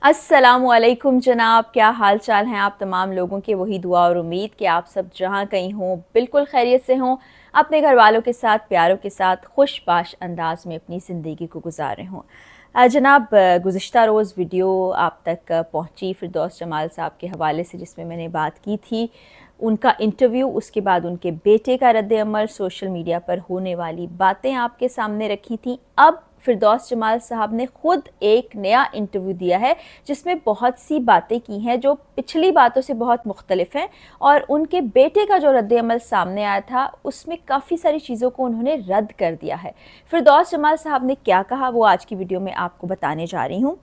अस्सलामुअलैकुम जनाब, क्या हाल चाल हैं आप तमाम लोगों के। वही दुआ और उम्मीद कि आप सब जहाँ कहीं हों बिल्कुल खैरियत से हों, अपने घर वालों के साथ, प्यारों के साथ खुशबाश अंदाज में अपनी ज़िंदगी को गुजार रहे हों। जनाब, गुज़िश्ता रोज़ वीडियो आप तक पहुँची फिरदौस जमाल साहब के हवाले से, जिसमें मैंने बात की थी उनका इंटरव्यू, उसके बाद उनके बेटे का रद्द अमल, सोशल मीडिया पर होने वाली बातें आपके सामने रखी थी। अब फिरदौस जमाल साहब ने खुद एक नया इंटरव्यू दिया है जिसमें बहुत सी बातें की हैं जो पिछली बातों से बहुत मुख्तलिफ हैं, और उनके बेटे का जो रद्द अमल सामने आया था उसमें काफ़ी सारी चीज़ों को उन्होंने रद्द कर दिया है। फिरदौस जमाल साहब ने क्या कहा वो आज की वीडियो में आपको बताने जा रही हूँ।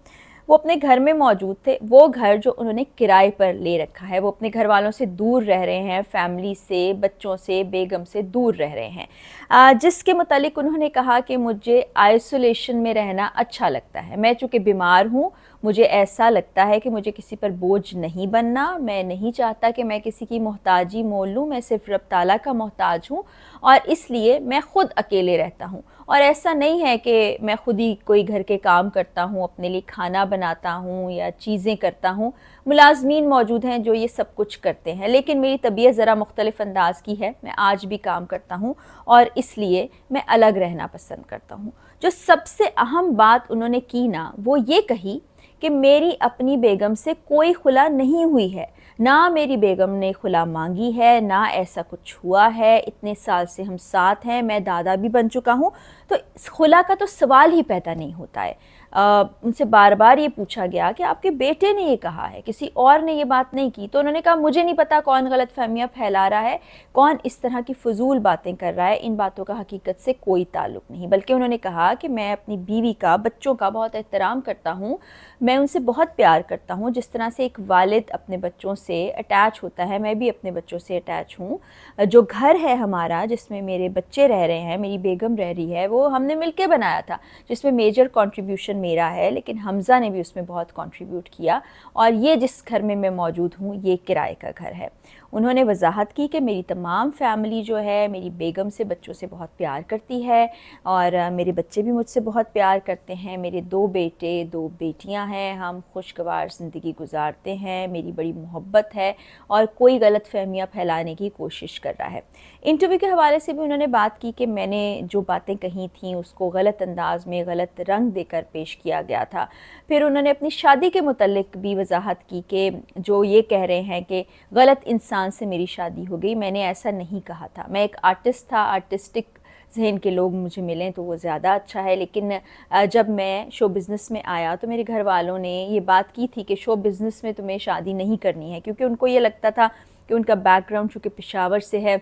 वो अपने घर में मौजूद थे, वो घर जो उन्होंने किराए पर ले रखा है, वो अपने घर वालों से दूर रह रहे हैं, फैमिली से, बच्चों से, बेगम से दूर रह रहे हैं, जिसके मुतालिक उन्होंने कहा कि मुझे आइसोलेशन में रहना अच्छा लगता है। मैं चूँकि बीमार हूँ, मुझे ऐसा लगता है कि मुझे किसी पर बोझ नहीं बनना, मैं नहीं चाहता कि मैं किसी की मोहताजी मोल लूँ, मैं सिर्फ रब ताला का मोहताज हूँ और इसलिए मैं ख़ुद अकेले रहता हूँ। और ऐसा नहीं है कि मैं खुद ही कोई घर के काम करता हूँ, अपने लिए खाना बनाता हूँ या चीज़ें करता हूँ, मुलाज़मीन मौजूद हैं जो ये सब कुछ करते हैं, लेकिन मेरी तबीयत ज़रा मुख्तलिफ़ अंदाज़ की है। मैं आज भी काम करता हूँ और इसलिए मैं अलग रहना पसंद करता हूँ। जो सबसे अहम बात उन्होंने की ना, वो ये कही कि मेरी अपनी बेगम से कोई खुला नहीं हुई है, ना मेरी बेगम ने खुला मांगी है, ना ऐसा कुछ हुआ है। इतने साल से हम साथ हैं, मैं दादा भी बन चुका हूँ, तो खुला का तो सवाल ही पैदा नहीं होता है। उनसे बार बार ये पूछा गया कि आपके बेटे ने ये कहा है, किसी और ने ये बात नहीं की। तो उन्होंने कहा मुझे नहीं पता कौन गलत फहमियाँ फैला रहा है, कौन इस तरह की फजूल बातें कर रहा है, इन बातों का हकीकत से कोई ताल्लुक नहीं। बल्कि उन्होंने कहा कि मैं अपनी बीवी का, बच्चों का बहुत एहतराम करता हूँ, मैं उनसे बहुत प्यार करता हूँ। जिस तरह से एक वालिद अपने बच्चों से अटैच होता है, मैं भी अपने बच्चों से अटैच हूँ। जो घर है हमारा, जिसमें मेरे बच्चे रह रहे हैं, मेरी बेगम रह रही है, वो हमने मिलके बनाया था, जिसमें मेजर कंट्रीब्यूशन मेरा है, लेकिन हमज़ा ने भी उसमें बहुत कंट्रीब्यूट किया। और ये जिस घर में मैं मौजूद हूँ, ये किराए का घर है। उन्होंने वजाहत की कि मेरी तमाम फैमिली जो है मेरी बेगम से, बच्चों से बहुत प्यार करती है और मेरे बच्चे भी मुझसे बहुत प्यार करते हैं। मेरे 2 बेटे, 2 बेटियां हैं, हम खुशगवार ज़िंदगी गुजारते हैं, मेरी बड़ी मोहब्बत है और कोई गलत फहमियाँ फैलाने की कोशिश कर रहा है। इंटरव्यू के हवाले से भी उन्होंने बात की कि मैंने जो बातें कही थी उसको गलत अंदाज में, गलत रंग देकर पेश किया गया था। फिर उन्होंने अपनी शादी के मुतल्लिक भी वजाहत की कि जो ये कह रहे हैं कि गलत इंसान से मेरी शादी हो गई, मैंने ऐसा नहीं कहा था। मैं एक आर्टिस्ट था, आर्टिस्टिक ज़हन के लोग मुझे मिलें तो वो ज़्यादा अच्छा है। लेकिन जब मैं शो बिज़नेस में आया तो मेरे घर वालों ने ये बात की थी कि शो बिज़नेस में तुम्हें शादी नहीं करनी है, क्योंकि उनको ये लगता था कि उनका बैकग्राउंड चूँकि पेशावर से है,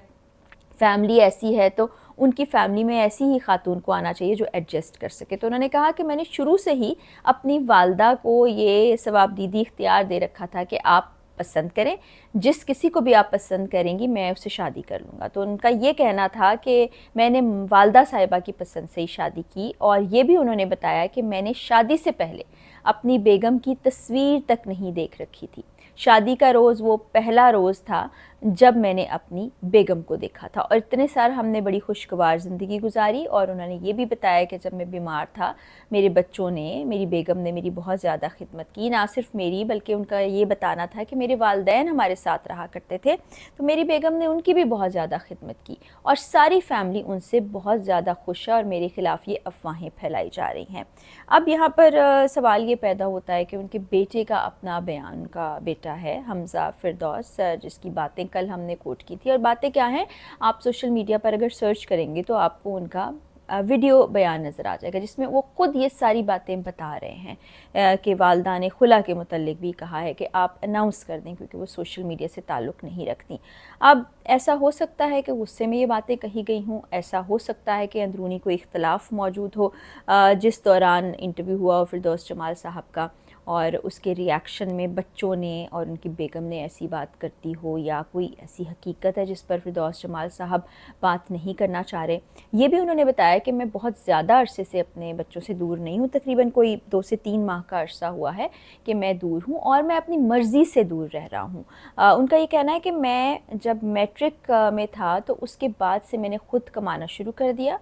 फैमिली ऐसी है, तो उनकी फैमिली में ऐसी ही खातून को आना चाहिए जो एडजस्ट कर सके। तो उन्होंने कहा कि मैंने शुरू से ही अपनी वालदा को ये सवाबदीदी इख्तियार दे रखा था कि आप पसंद करें, जिस किसी को भी आप पसंद करेंगी मैं उससे शादी कर लूँगा। तो उनका ये कहना था कि मैंने वालदा साहिबा की पसंद से ही शादी की। और ये भी उन्होंने बताया कि मैंने शादी से पहले अपनी बेगम की तस्वीर तक नहीं देख रखी थी। शादी का रोज़ वो पहला रोज़ था जब मैंने अपनी बेगम को देखा था, और इतने साल हमने बड़ी खुशगवार ज़िंदगी गुजारी। और उन्होंने ये भी बताया कि जब मैं बीमार था, मेरे बच्चों ने, मेरी बेगम ने मेरी बहुत ज़्यादा खिदमत की। ना सिर्फ मेरी, बल्कि उनका ये बताना था कि मेरे वालिदैन हमारे साथ रहा करते थे, तो मेरी बेगम ने उनकी भी बहुत ज़्यादा खिदमत की। और सारी फैमिली उनसे बहुत ज़्यादा खुश है और मेरे ख़िलाफ़ ये अफवाहें फैलाई जा रही हैं। अब यहाँ पर सवाल ये पैदा होता है कि उनके बेटे का अपना बयान, उनका बेटा है हमज़ा फिरदौस, जिसकी बातें कल हमने कोट की थी। और बातें क्या हैं, आप सोशल मीडिया पर अगर सर्च करेंगे तो आपको उनका वीडियो बयान नज़र आ जाएगा, जिसमें वो ख़ुद ये सारी बातें बता रहे हैं कि वालदा ने खुला के मुतल्लिक भी कहा है कि आप अनाउंस कर दें, क्योंकि वो सोशल मीडिया से ताल्लुक़ नहीं रखती। अब ऐसा हो सकता है कि गुस्से में ये बातें कही गई हों, ऐसा हो सकता है कि अंदरूनी कोई इख्तलाफ मौजूद हो जिस दौरान इंटरव्यू हुआ फिरदौस जमाल साहब का, और उसके रिएक्शन में बच्चों ने और उनकी बेगम ने ऐसी बात करती हो, या कोई ऐसी हकीकत है जिस पर फिरदौस जमाल साहब बात नहीं करना चाह रहे। ये भी उन्होंने बताया कि मैं बहुत ज़्यादा अरसे से अपने बच्चों से दूर नहीं हूँ, तकरीबन कोई 2 से 3 माह का अरसा हुआ है कि मैं दूर हूँ और मैं अपनी मर्ज़ी से दूर रह रहा हूँ। उनका ये कहना है कि मैं जब मैट्रिक में था तो उसके बाद से मैंने ख़ुद कमाना शुरू कर दिया।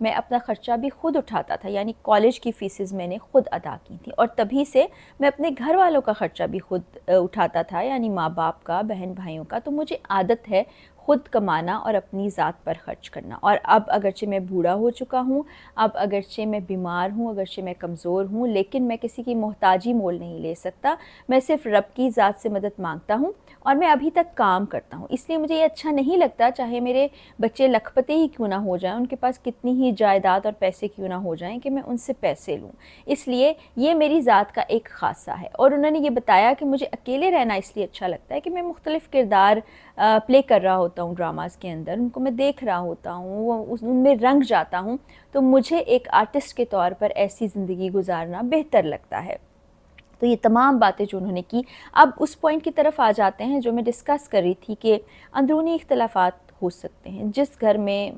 میں اپنا خرچہ بھی خود اٹھاتا تھا، یعنی کالج کی فیسز میں نے خود ادا کی تھی، اور تبھی سے میں اپنے گھر والوں کا خرچہ بھی خود اٹھاتا تھا، یعنی ماں باپ کا، بہن بھائیوں کا۔ تو مجھے عادت ہے خود کمانا اور اپنی ذات پر خرچ کرنا۔ اور اب اگرچہ میں بوڑھا ہو چکا ہوں، اب اگرچہ میں بیمار ہوں، اگرچہ میں کمزور ہوں، لیکن میں کسی کی محتاجی مول نہیں لے سکتا۔ میں صرف رب کی ذات سے مدد مانگتا ہوں، اور میں ابھی تک کام کرتا ہوں۔ اس لیے مجھے یہ اچھا نہیں لگتا، چاہے میرے بچے لکھ پتے ہی کیوں نہ ہو جائیں، ان کے پاس کتنی ہی جائیداد اور پیسے کیوں نہ ہو جائیں، کہ میں ان سے پیسے لوں۔ اس لیے یہ میری ذات کا ایک خاصہ ہے۔ اور انہوں نے یہ بتایا کہ مجھے اکیلے رہنا اس لیے اچھا لگتا ہے کہ میں مختلف کردار پلے کر رہا ہوتا ہوں ڈراماز کے اندر، ان کو میں دیکھ رہا ہوتا ہوں، ان میں رنگ جاتا ہوں، تو مجھے ایک آرٹسٹ کے طور پر ایسی زندگی گزارنا بہتر لگتا ہے۔ تو یہ تمام باتیں جو انہوں نے کی، اب اس پوائنٹ کی طرف آ جاتے ہیں جو میں ڈسکس کر رہی تھی کہ اندرونی اختلافات ہو سکتے ہیں۔ جس گھر میں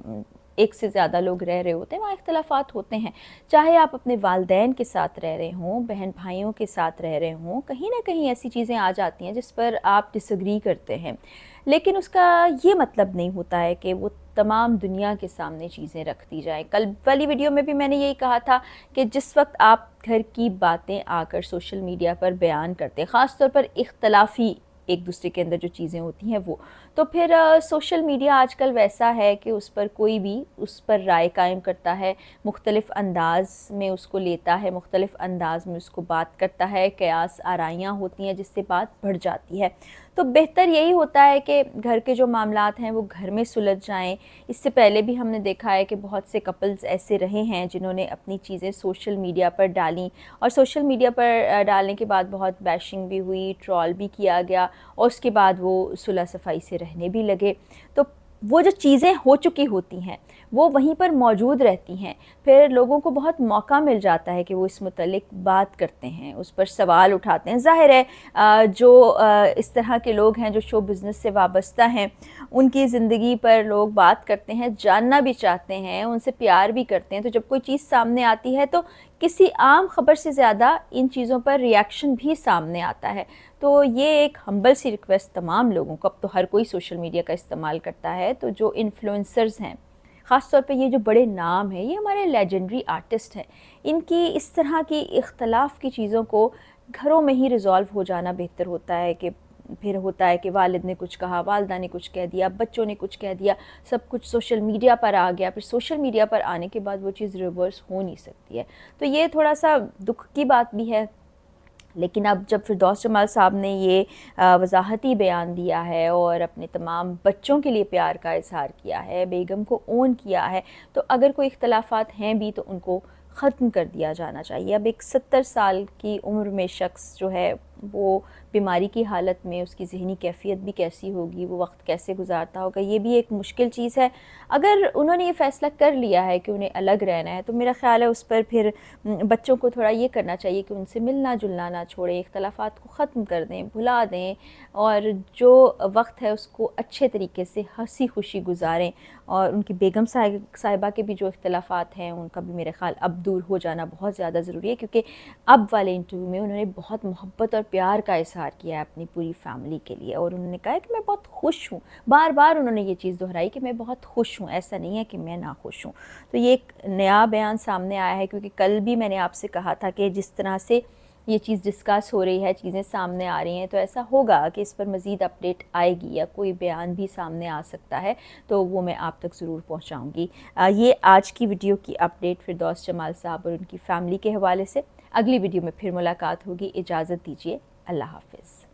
ایک سے زیادہ لوگ رہ رہے ہوتے ہیں وہاں اختلافات ہوتے ہیں، چاہے آپ اپنے والدین کے ساتھ رہ رہے ہوں، بہن بھائیوں کے ساتھ رہ رہے ہوں، کہیں نہ کہیں ایسی چیزیں آ جاتی ہیں جس پر آپ ڈس ایگری کرتے ہیں، لیکن اس کا یہ مطلب نہیں ہوتا ہے کہ وہ تمام دنیا کے سامنے چیزیں رکھ دی جائیں۔ کل والی ویڈیو میں بھی میں نے یہی کہا تھا کہ جس وقت آپ گھر کی باتیں آ کر سوشل میڈیا پر بیان کرتے ہیں، خاص طور پر اختلافی ایک دوسرے کے اندر جو چیزیں ہوتی ہیں وہ، تو پھر سوشل میڈیا آج کل ویسا ہے کہ اس پر کوئی بھی اس پر رائے قائم کرتا ہے، مختلف انداز میں اس کو لیتا ہے، مختلف انداز میں اس کو بات کرتا ہے، قیاس آرائیاں ہوتی ہیں جس سے بات بڑھ جاتی ہے۔ تو بہتر یہی ہوتا ہے کہ گھر کے جو معاملات ہیں وہ گھر میں سلجھ جائیں۔ اس سے پہلے بھی ہم نے دیکھا ہے کہ بہت سے کپلز ایسے رہے ہیں جنہوں نے اپنی چیزیں سوشل میڈیا پر ڈالیں، اور سوشل میڈیا پر ڈالنے کے بعد بہت بیشنگ بھی ہوئی، ٹرول بھی کیا گیا، اور اس کے بعد وہ صلح صفائی سے رہنے بھی لگے۔ تو وہ جو چیزیں ہو چکی ہوتی ہیں وہ وہیں پر موجود رہتی ہیں، پھر لوگوں کو بہت موقع مل جاتا ہے کہ وہ اس متعلق بات کرتے ہیں، اس پر سوال اٹھاتے ہیں۔ ظاہر ہے جو اس طرح کے لوگ ہیں جو شو بزنس سے وابستہ ہیں، ان کی زندگی پر لوگ بات کرتے ہیں، جاننا بھی چاہتے ہیں، ان سے پیار بھی کرتے ہیں، تو جب کوئی چیز سامنے آتی ہے تو کسی عام خبر سے زیادہ ان چیزوں پر ریاکشن بھی سامنے آتا ہے۔ تو یہ ایک ہمبل سی ریکویسٹ تمام لوگوں کو، اب تو ہر کوئی سوشل میڈیا کا استعمال کرتا ہے، تو جو انفلوئنسرز ہیں، خاص طور پہ یہ جو بڑے نام ہیں، یہ ہمارے لیجنڈری آرٹسٹ ہیں، ان کی اس طرح کی اختلاف کی چیزوں کو گھروں میں ہی ریزالو ہو جانا بہتر ہوتا ہے، کہ پھر ہوتا ہے کہ والد نے کچھ کہا، والدہ نے کچھ کہہ دیا، بچوں نے کچھ کہہ دیا، سب کچھ سوشل میڈیا پر آ گیا، پھر سوشل میڈیا پر آنے کے بعد وہ چیز ریورس ہو نہیں سکتی ہے۔ تو یہ تھوڑا سا دکھ کی بات بھی ہے، لیکن اب جب فردوس جمال صاحب نے یہ وضاحتی بیان دیا ہے اور اپنے تمام بچوں کے لیے پیار کا اظہار کیا ہے، بیگم کو اون کیا ہے، تو اگر کوئی اختلافات ہیں بھی تو ان کو ختم کر دیا جانا چاہیے۔ اب ایک 70 سال کی عمر میں شخص جو ہے وہ بیماری کی حالت میں، اس کی ذہنی کیفیت بھی کیسی ہوگی، وہ وقت کیسے گزارتا ہوگا، یہ بھی ایک مشکل چیز ہے۔ اگر انہوں نے یہ فیصلہ کر لیا ہے کہ انہیں الگ رہنا ہے تو میرا خیال ہے اس پر پھر بچوں کو تھوڑا یہ کرنا چاہیے کہ ان سے ملنا جلنا نہ چھوڑیں، اختلافات کو ختم کر دیں، بھلا دیں، اور جو وقت ہے اس کو اچھے طریقے سے ہنسی خوشی گزاریں۔ اور ان کی بیگم صاحبہ کے بھی جو اختلافات ہیں ان کا بھی میرے خیال اب دور ہو جانا بہت زیادہ ضروری ہے، کیونکہ اب والے انٹرویو میں انہوں نے بہت محبت اور پیار کا اظہار کیا ہے اپنی پوری فیملی کے لیے، اور انہوں نے کہا ہے کہ میں بہت خوش ہوں، بار بار انہوں نے یہ چیز دہرائی کہ میں بہت خوش ہوں، ایسا نہیں ہے کہ میں ناخوش ہوں۔ تو یہ ایک نیا بیان سامنے آیا ہے، کیونکہ کل بھی میں نے آپ سے کہا تھا کہ جس طرح سے یہ چیز ڈسکس ہو رہی ہے، چیزیں سامنے آ رہی ہیں، تو ایسا ہوگا کہ اس پر مزید اپڈیٹ آئے گی یا کوئی بیان بھی سامنے آ سکتا ہے، تو وہ میں آپ تک ضرور پہنچاؤں گی۔ یہ آج کی ویڈیو کی اپڈیٹ فردوس جمال صاحب اور ان کی فیملی کے حوالے سے۔ اگلی ویڈیو میں پھر ملاقات ہوگی، اجازت دیجیے، اللہ حافظ۔